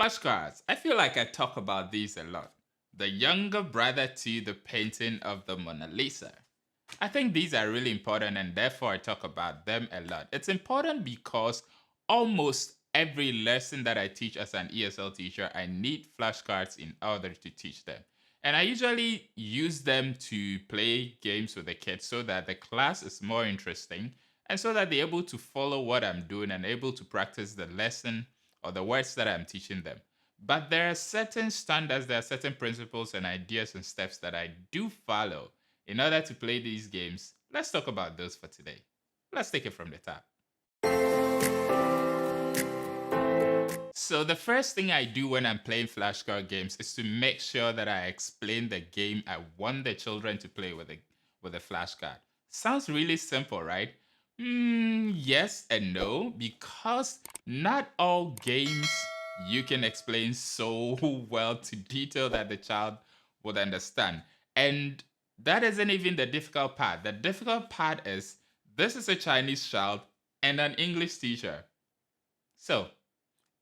Flashcards. I feel like I talk about these a lot. The younger brother to the painting of the Mona Lisa. I think these are really important and therefore I talk about them a lot. It's important because almost every lesson that I teach as an ESL teacher, I need flashcards in order to teach them. And I usually use them to play games with the kids so that the class is more interesting and so that they're able to follow what I'm doing and able to practice the lesson or the words that I'm teaching them. But there are certain standards, there are certain principles and ideas and steps that I do follow in order to play these games. Let's talk about those for today. Let's take it from the top. So the first thing I do when I'm playing flashcard games is to make sure that I explain the game I want the children to play with a flashcard. Sounds really simple, right? Yes and no, because not all games you can explain so well to detail that the child would understand. And that isn't even the difficult part. The difficult part is this is a Chinese child and an English teacher. So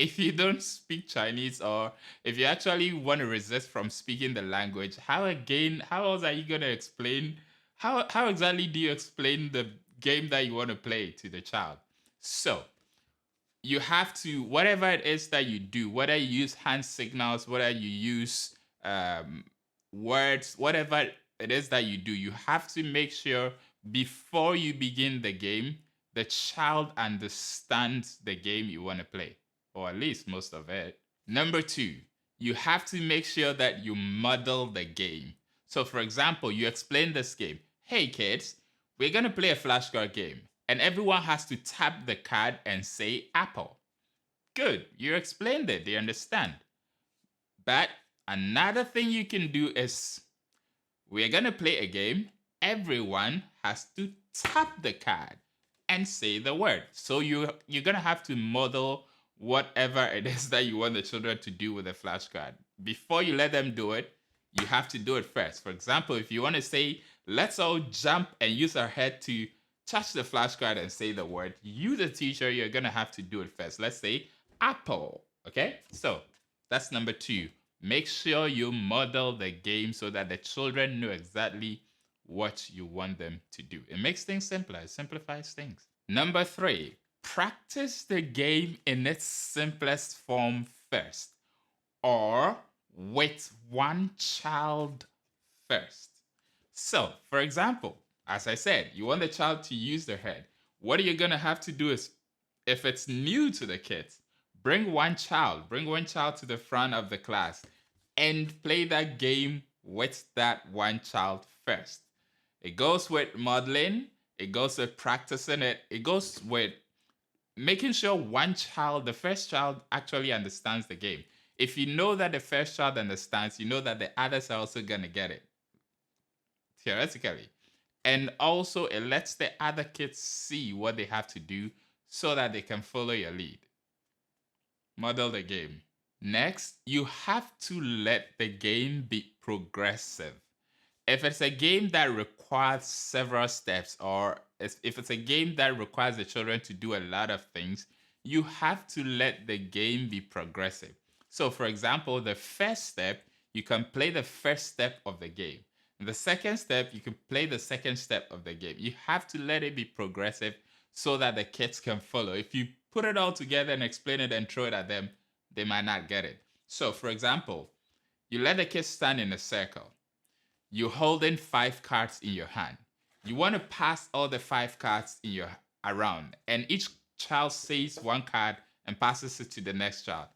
if you don't speak Chinese or if you actually want to resist from speaking the language, how else are you going to explain? How exactly do you explain the game that you want to play to the child? So you have to, whatever it is that you do, whether you use hand signals, whether you use words, whatever it is that you do, you have to make sure before you begin the game, the child understands the game you want to play, or at least most of it. Number two, you have to make sure that you model the game. So for example, you explain this game. Hey kids, we're going to play a flashcard game and everyone has to tap the card and say apple. Good, you explained it, they understand. But another thing you can do is we're going to play a game. Everyone has to tap the card and say the word. So you're going to have to model whatever it is that you want the children to do with a flashcard. Before you let them do it, you have to do it first. For example, if you want to say, let's all jump and use our head to touch the flashcard and say the word, you, the teacher, you're going to have to do it first. Let's say apple. Okay? So that's number two. Make sure you model the game so that the children know exactly what you want them to do. It makes things simpler. It simplifies things. Number three, practice the game in its simplest form first, or with one child first. So, for example, as I said, you want the child to use their head. What you're going to have to do is, if it's new to the kids, bring one child to the front of the class and play that game with that one child first. It goes with modeling, it goes with practicing it, it goes with making sure one child, the first child, actually understands the game. If you know that the first child understands, you know that the others are also going to get it, theoretically. And also, it lets the other kids see what they have to do so that they can follow your lead. Model the game. Next, you have to let the game be progressive. If it's a game that requires several steps, or if it's a game that requires the children to do a lot of things, you have to let the game be progressive. So for example, the first step, you can play the first step of the game. The second step, you can play the second step of the game. You have to let it be progressive so that the kids can follow. If you put it all together and explain it and throw it at them, they might not get it. So for example, you let the kids stand in a circle. You're holding 5 cards in your hand. You want to pass all the 5 cards in your around, and each child says one card and passes it to the next child.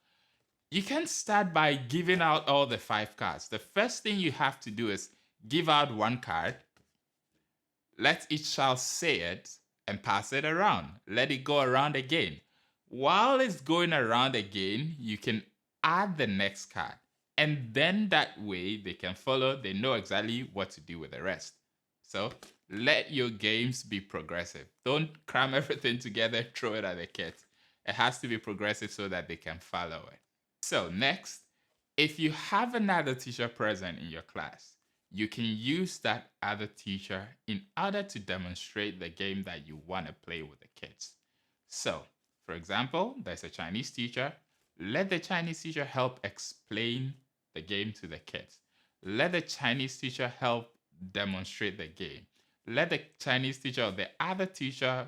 You can start by giving out all the 5 cards. The first thing you have to do is give out one card, let each child say it, and pass it around. Let it go around again. While it's going around again, you can add the next card. And then that way they can follow, they know exactly what to do with the rest. So let your games be progressive. Don't cram everything together, throw it at the kids. It has to be progressive so that they can follow it. So next, if you have another teacher present in your class, you can use that other teacher in order to demonstrate the game that you want to play with the kids. So, for example, there's a Chinese teacher. Let the Chinese teacher help explain the game to the kids. Let the Chinese teacher help demonstrate the game. Let the Chinese teacher or the other teacher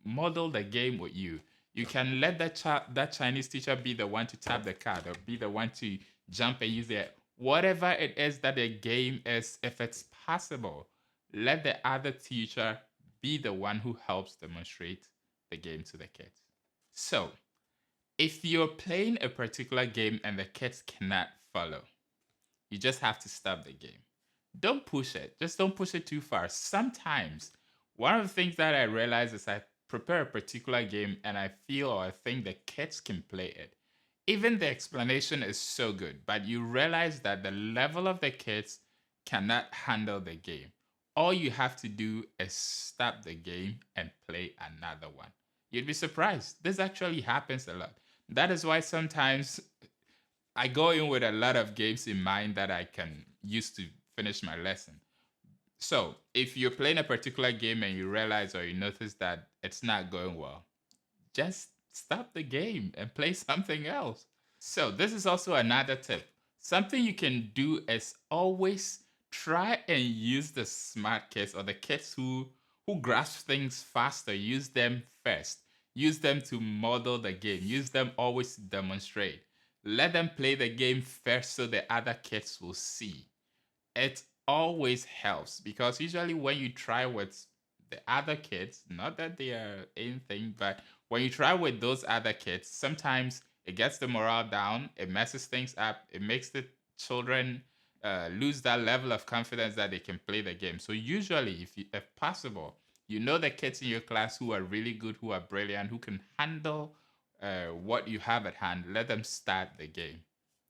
model the game with you. You can let that Chinese teacher be the one to tap the card or be the one to jump and use it. Whatever it is that the game is, if it's possible, let the other teacher be the one who helps demonstrate the game to the kids. So, if you're playing a particular game and the kids cannot follow, you just have to stop the game. Don't push it. Just don't push it too far. Sometimes, one of the things that I realize is I prepare a particular game and I feel or I think the kids can play it. Even the explanation is so good, but you realize that the level of the kids cannot handle the game. All you have to do is stop the game and play another one. You'd be surprised. This actually happens a lot. That is why sometimes I go in with a lot of games in mind that I can use to finish my lesson. So, if you're playing a particular game and you realize or you notice that it's not going well, just stop the game and play something else. So, this is also another tip. Something you can do is always try and use the smart kids or the kids who grasp things faster. Use them first. Use them to model the game. Use them always to demonstrate. Let them play the game first so the other kids will see. It always helps because usually when you try with the other kids, not that they are anything, but when you try with those other kids, sometimes it gets the morale down, it messes things up, it makes the children lose that level of confidence that they can play the game. So usually, if possible, you know the kids in your class who are really good, who are brilliant, who can handle what you have at hand, let them start the game.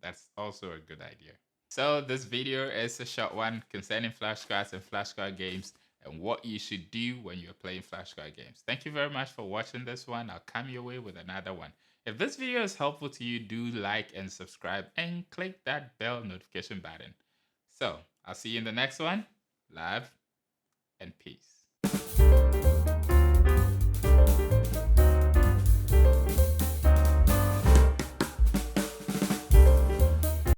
That's also a good idea. So this video is a short one concerning flashcards and flashcard games and what you should do when you're playing flashcard games. Thank you very much for watching this one. I'll come your way with another one. If this video is helpful to you, do like and subscribe and click that bell notification button. So I'll see you in the next one. Love and peace.